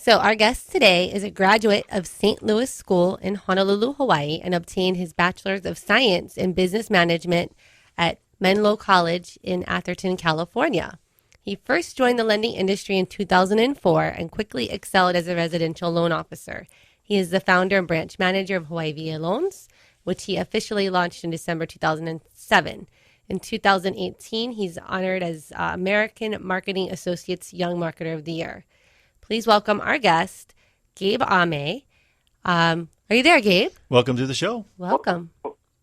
So our guest today is a graduate of St. Louis School in Honolulu, Hawaii, and obtained his Bachelor's of Science in Business Management at Menlo College in Atherton, California. He first joined the lending industry in 2004 and quickly excelled as a residential loan officer. He is the founder and branch manager of Hawaii VA Loans, which he officially launched in December 2007. In 2018, he's honored as American Marketing Associates Young Marketer of the Year. Please welcome our guest, Gabe Amey. Are you there, Gabe? Welcome to the show. Welcome.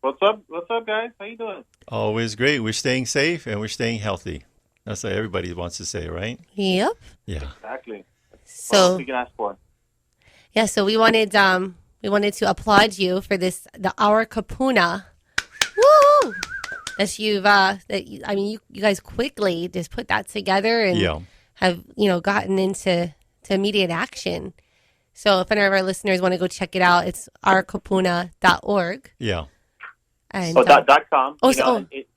What's up? What's up, guys? How you doing? Always great. We're staying safe and we're staying healthy. That's what everybody wants to say, right? Yep. Yeah. Exactly. What So else we can ask for? yeah, so we wanted to applaud you for the Our Kupuna. Woo! You guys quickly just put that together and have gotten into immediate action. So if any of our listeners want to go check it out, it's ourkupuna.org. Yeah. And .com.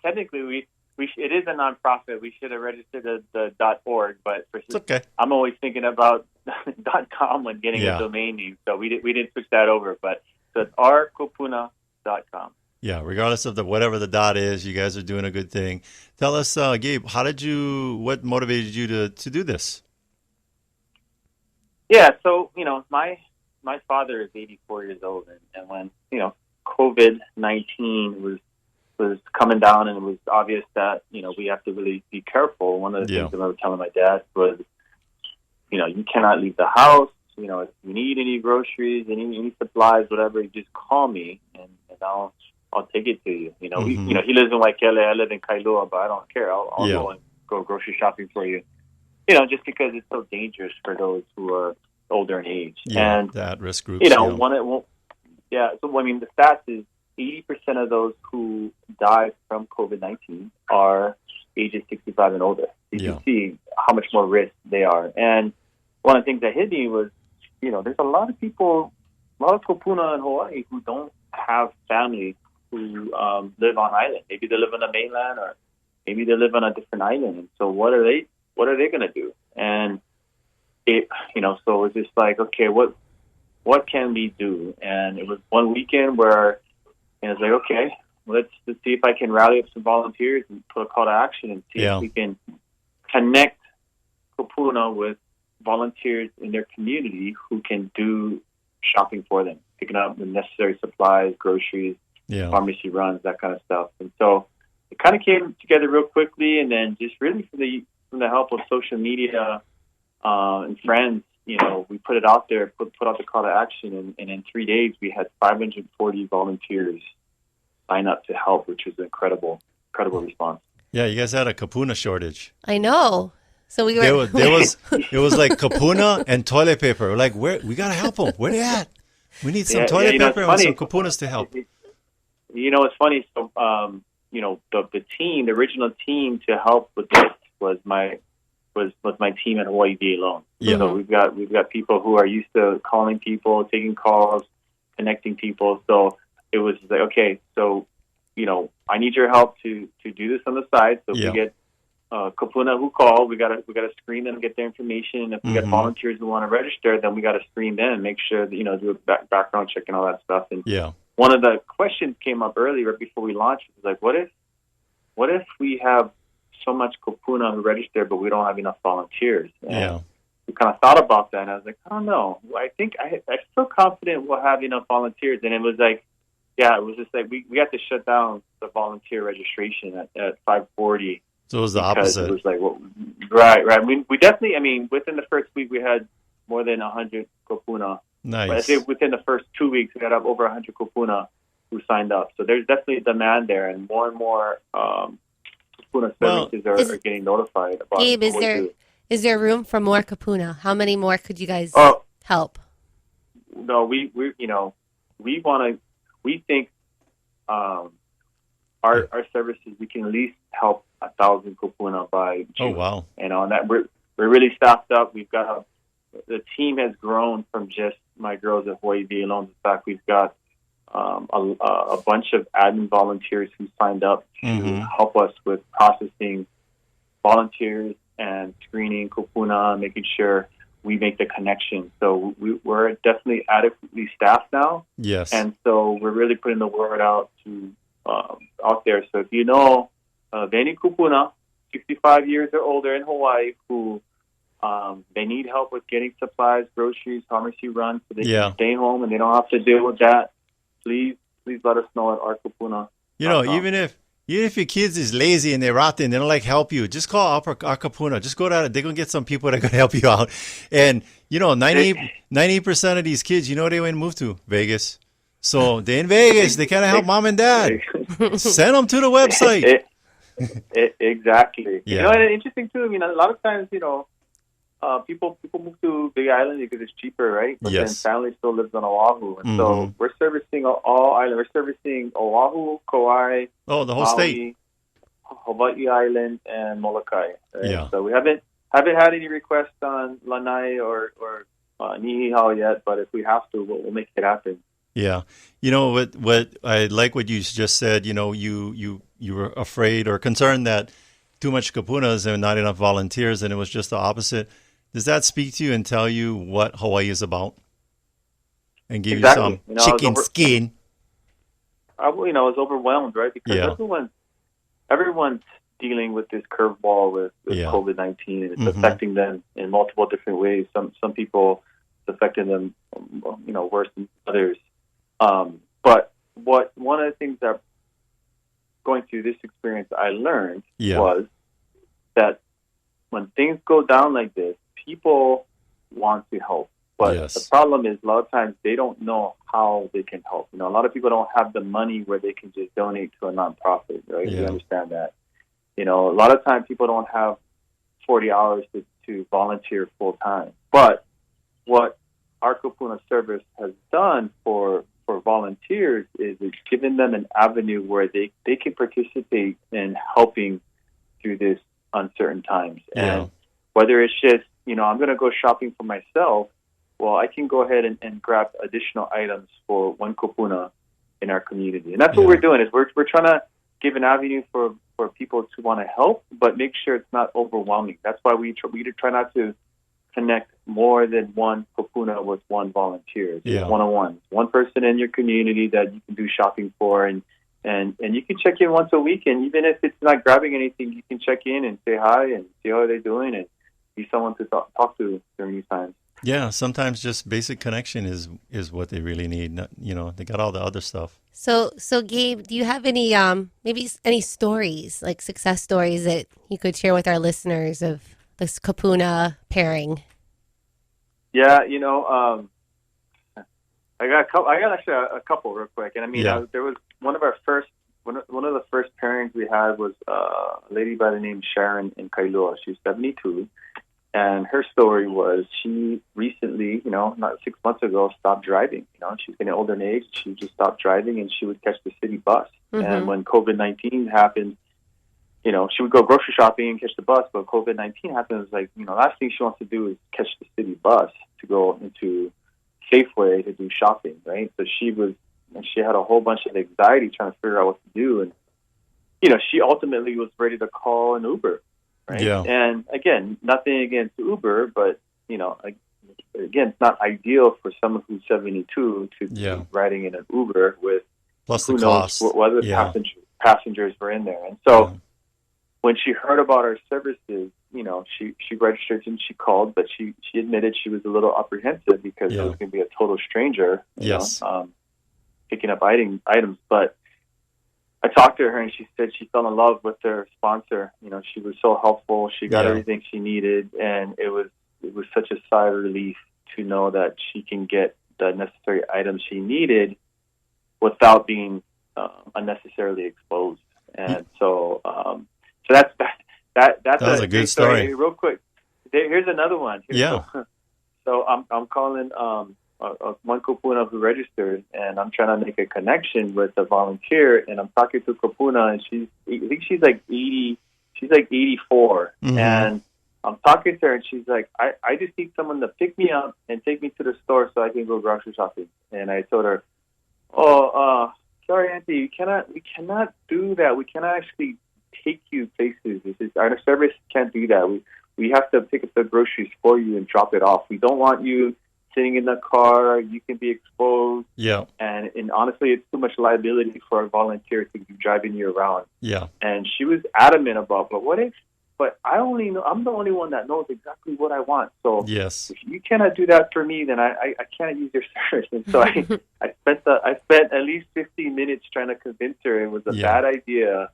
Technically, it is a nonprofit. We should have registered the .org, but it's okay. I'm always thinking about .com when getting a domain name, so we didn't switch that over. But so it's ourkupuna.com. Yeah, regardless of whatever the dot is, you guys are doing a good thing. Tell us, Gabe, what motivated you to do this? Yeah, so my father is 84 years old, and when COVID-19 was coming down, and it was obvious that we have to really be careful. One of the things that I was telling my dad was, you cannot leave the house. If you need any groceries, any supplies, whatever, you just call me, and I'll take it to you. He lives in Keller, I live in Kailua, but I don't care. I'll go grocery shopping for you. Just because it's so dangerous for those who are older in age. Yeah, and the at-risk groups. So the stats is 80% of those who die from COVID-19 are ages 65 and older. You can see how much more risk they are. And one of the things that hit me was, there's a lot of people, a lot of kupuna in Hawaii who don't have family who live on island. Maybe they live on the mainland, or maybe they live on a different island. And so what are they going to do? And so it was just like, okay, what can we do? And it was one weekend where I was like, okay, let's see if I can rally up some volunteers and put a call to action and see if we can connect Kupuna with volunteers in their community who can do shopping for them, picking up the necessary supplies, groceries, pharmacy runs, that kind of stuff. And so it kind of came together real quickly, and then just really from the help of social media and friends, we put it out there, put out the call to action, and in 3 days we had 540 volunteers sign up to help, which was an incredible response. Yeah, you guys had a kupuna shortage. I know. So we were. It was like kupuna and toilet paper. We're like, we gotta help them. Where they at? We need some toilet paper and some kupunas to help. It's funny. So, the team, the original team to help with this was my team at Hawaii VA Loans. Yeah. So we've got people who are used to calling people, taking calls, connecting people. So it was like, okay, so I need your help to do this on the side. So if we get kupuna who call, we gotta screen them, get their information. And if we got volunteers who want to register, then we got to screen them and make sure that do a background check and all that stuff. And one of the questions came up earlier before we launched. It was like, what if we have so much kupuna who register, but we don't have enough volunteers? And we kind of thought about that, and I was like, I don't know. I think I feel confident we'll have enough volunteers. And it was like, it was just like we had to shut down the volunteer registration at 5:40. So it was the opposite. It was like, right. We definitely, within the first week we had more than 100 kupuna. Nice. But I think within the first 2 weeks we had up over 100 kupuna who signed up. So there's definitely a demand there, and more kupuna services are getting notified about. Gabe, is there room for more kupuna? How many more could you guys help? No, we think our services, we can at least help 1,000 kupuna by June. Oh wow! And on that, we're really staffed up. We've got the team has grown from just my girls at Hawaii VA Loans. In fact, we've got a bunch of admin volunteers who signed up to help us with processing volunteers and screening kupuna, making sure we make the connection. So we're definitely adequately staffed now. Yes. And so we're really putting the word out to out there. So if you know any Kupuna, 65 years or older in Hawaii, who they need help with getting supplies, groceries, pharmacy runs, so they can stay home and they don't have to deal with that, please let us know at our Kupuna. You know, even if your kids is lazy and they're rotten, they don't like help you, just call our Kupuna. Just go down. They're going to get some people that are going to help you out. And, 90% of these kids, where they move to? Vegas. So they're in Vegas. They can't help mom and dad. Send them to the website. Exactly. Yeah. And interesting, too, a lot of times, people move to Big Island because it's cheaper, right? But then family still lives on Oahu. And so we're servicing all islands. We're servicing Oahu, Kauai, the whole Maui, state, Hawaii Island, and Molokai. Right? Yeah. So we haven't had any requests on Lanai or Niihau yet, but if we have to, we'll make it happen. Yeah. What I like what you just said, you were afraid or concerned that too much kapunas and not enough volunteers, and it was just the opposite. Does that speak to you and tell you what Hawaii is about? And give you some chicken skin? I was overwhelmed, right? Because everyone's dealing with this curveball with COVID-19, and it's affecting them in multiple different ways. Some people, it's affecting them, worse than others. But one of the things that going through this experience I learned was that when things go down like this, people want to help. But the problem is a lot of times they don't know how they can help. A lot of people don't have the money where they can just donate to a nonprofit, right? Yeah. We understand that. A lot of times people don't have 40 hours to volunteer full time. But what our Kupuna service has done for volunteers is it's given them an avenue where they can participate in helping through this uncertain times. And whether it's just, I'm going to go shopping for myself, well, I can go ahead and grab additional items for one Kupuna in our community. And that's what we're doing is we're trying to give an avenue for people to want to help, but make sure it's not overwhelming. That's why we try not to connect more than one Kupuna with one volunteer. It's one-on-one. One person in your community that you can do shopping for, and you can check in once a week, and even if it's not grabbing anything, you can check in and say hi and see how they're doing and be someone to talk to during these times. Yeah, sometimes just basic connection is what they really need. They got all the other stuff. So Gabe, do you have any maybe any stories, like success stories that you could share with our listeners of this Kupuna pairing? Yeah, I got actually a couple real quick, and there was one of the first pairings we had was a lady by the name Sharon in Kailua. She's 72, and her story was she recently, not 6 months ago, stopped driving. She's getting older in age. She just stopped driving, and she would catch the city bus. And when COVID-19 happened, she would go grocery shopping and catch the bus, but COVID-19 happened. It was like, last thing she wants to do is catch the city bus to go into Safeway to do shopping, right? So she had a whole bunch of anxiety trying to figure out what to do. And, she ultimately was ready to call an Uber, right? Yeah. And again, nothing against Uber, but, again, it's not ideal for someone who's 72 to be riding in an Uber with plus who the cost. knows what other passengers were in there. And so when she heard about our services, she registered and she called, but she admitted she was a little apprehensive because it was going to be a total stranger, picking up items. But I talked to her and she said she fell in love with their sponsor. She was so helpful. She got everything she needed, and it was such a sigh of relief to know that she can get the necessary items she needed without being unnecessarily exposed. And so that's was a good story. Real quick, here's another one. So I'm calling one Kupuna who registered, and I'm trying to make a connection with a volunteer, and I'm talking to Kupuna, and I think she's like 80. She's like 84, and I'm talking to her, and she's like, I just need someone to pick me up and take me to the store so I can go grocery shopping. And I told her, sorry, Auntie, we cannot do that. We cannot actually take you places. Our service can't do that. We we have to pick up the groceries for you and drop it off. We don't want you sitting in the car. You can be exposed. Yeah. And honestly, it's too much liability for a volunteer to be driving you around. Yeah. And she was adamant about, but I'm the only one that knows exactly what I want. So Yes. if you cannot do that for me, then I can't use your service. And so I spent at least 15 minutes trying to convince her it was a bad idea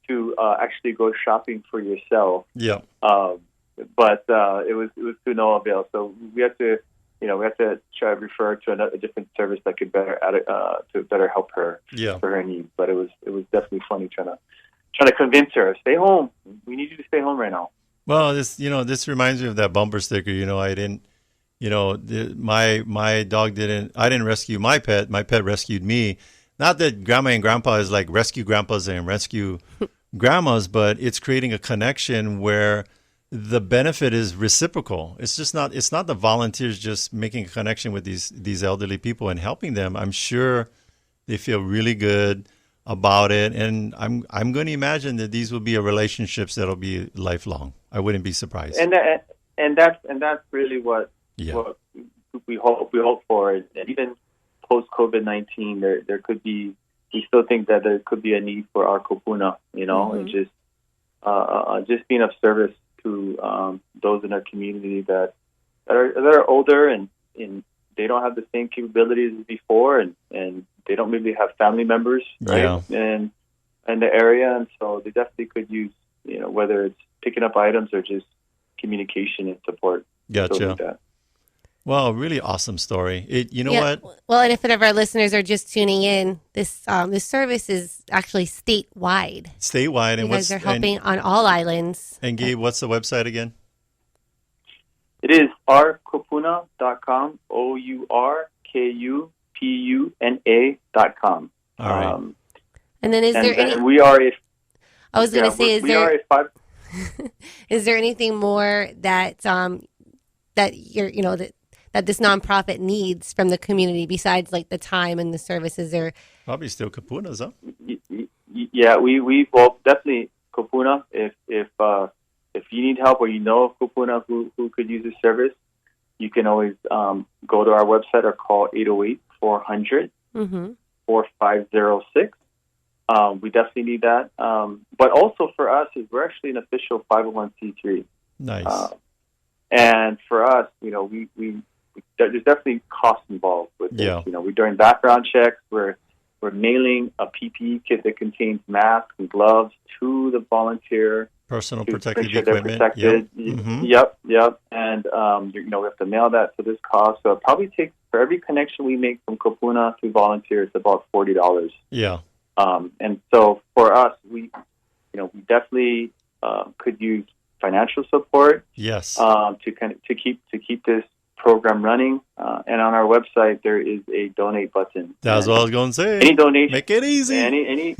to actually go shopping for yourself. Yeah. But it was to no avail. So we had to try to refer to a different service that could better help her for her needs. But it was definitely funny trying to convince her, stay home. We need you to stay home right now. Well, this reminds me of that bumper sticker. I didn't, my dog didn't. I didn't rescue my pet. My pet rescued me. Not that grandma and grandpa is like rescue grandpas and rescue grandmas, but it's creating a connection where the benefit is reciprocal. It's not the volunteers just making a connection with these elderly people and helping them. I'm sure they feel really good about it, and I'm going to imagine that these will be relationships that'll be lifelong. I wouldn't be surprised. And that's really what we hope for. And even post COVID-19, there could be. We still think that there could be a need for our Kupuna, and just being of service to those in our community that are older and they don't have the same capabilities as before, and they don't maybe have family members, right? And in the area, and so they definitely could use, whether it's picking up items or just communication and support. Gotcha. Like that. Well, really awesome story. What? Well, and if any of our listeners are just tuning in, this service is actually statewide. Statewide, you guys are helping on all islands. And Gabe, what's the website again? It is ourkupuna.com, ourkupuna.com. All right. And then we are a. I was going to say, is there anything more that that this nonprofit needs from the community besides like the time and the services? Or probably still Kupunas, huh? Yeah, we well definitely Kupuna. If you need help or of Kupuna who could use the service, you can always go to our website or call 808-400-4506. We definitely need that. But also for us, we're actually an official 501c3. Nice. And for us, there's definitely costs involved with this. Yeah. We're doing background checks. We're mailing a PPE kit that contains masks and gloves to the volunteer. Personal to protective make sure they're equipment. Protected. Mm-hmm. Yep. And we have to mail that to this cost. So it probably takes, for every connection we make from Kupuna to volunteers, about $40. Yeah. And so for us, we definitely could use financial support. Yes. To keep this program running. And on our website, there is a donate button. That's what I was going to say. Any donation, make it easy. Any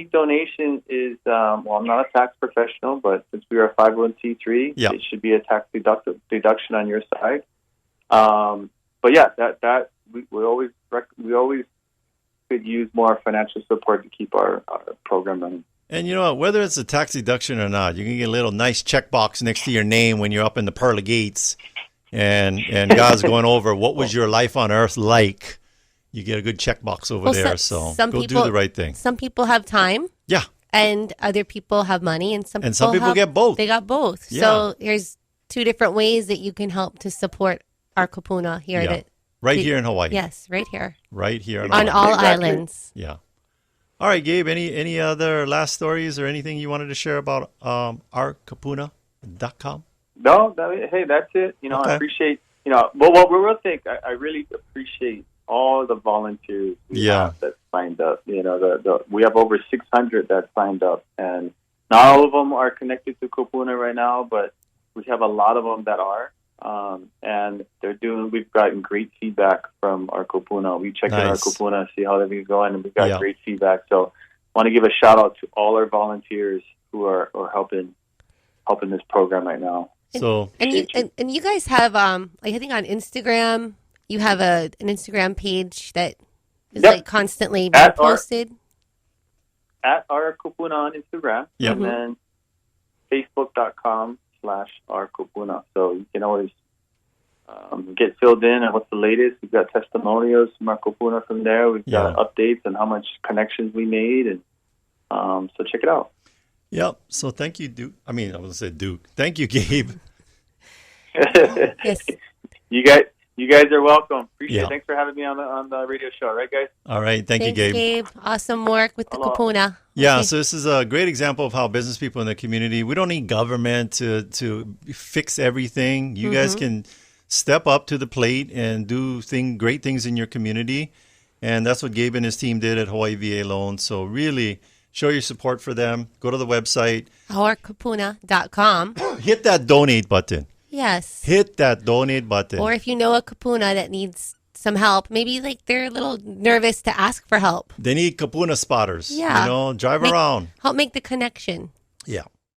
donation is. Well, I'm not a tax professional, but since we are a 501c3, it should be a tax deduction on your side. But yeah, that we always could use more financial support to keep our program running. And you know what? Whether it's a tax deduction or not, you can get a little nice checkbox next to your name when you're up in the pearly gates, and God's going over what was your life on earth like. You get a good checkbox over there. So do the right thing. Some people have time. Yeah. And other people have money, and some people get both. They got both. Yeah. So here's two different ways that you can help to support our Kupuna here. Yeah. Here in Hawaii. Yes, right here. Right here on all islands. Yeah. All right, Gabe, any other last stories or anything you wanted to share about ourkupuna.com? No, hey, that's it. Okay. I appreciate, but what we will think, I really appreciate all the volunteers we have that signed up. We have over 600 that signed up, and not all of them are connected to Kupuna right now, but we have a lot of them that are. And we've gotten great feedback from our Kupuna. We check in our Kupuna, see how everything's going, and we've got great feedback. So I want to give a shout out to all our volunteers who are helping this program right now. And you guys have, I think on Instagram, you have an Instagram page that is constantly being posted. At our Kupuna on Instagram. Yep. And then Facebook.com/our Kupuna. So you can always get filled in on what's the latest. We've got testimonials from our Kupuna from there. We've got updates on how much connections we made, and so check it out. Yep. So thank you, Duke. I was going to say Duke. Thank you, Gabe. Yes. You guys are welcome. Appreciate it. Thanks for having me on the radio show. All right, guys? All right. Thank you, Gabe. Awesome work with the Kupuna. Yeah, so this is a great example of how business people in the community, we don't need government to fix everything. You guys can step up to the plate and do great things in your community. And that's what Gabe and his team did at Hawaii VA Loan. So really show your support for them. Go to the website. OurKupuna.com. Hit that donate button. Yes. Hit that donate button. Or if you know a Kupuna that needs some help, maybe like they're a little nervous to ask for help. They need Kupuna spotters. Yeah. Drive around. Help make the connection. Yeah.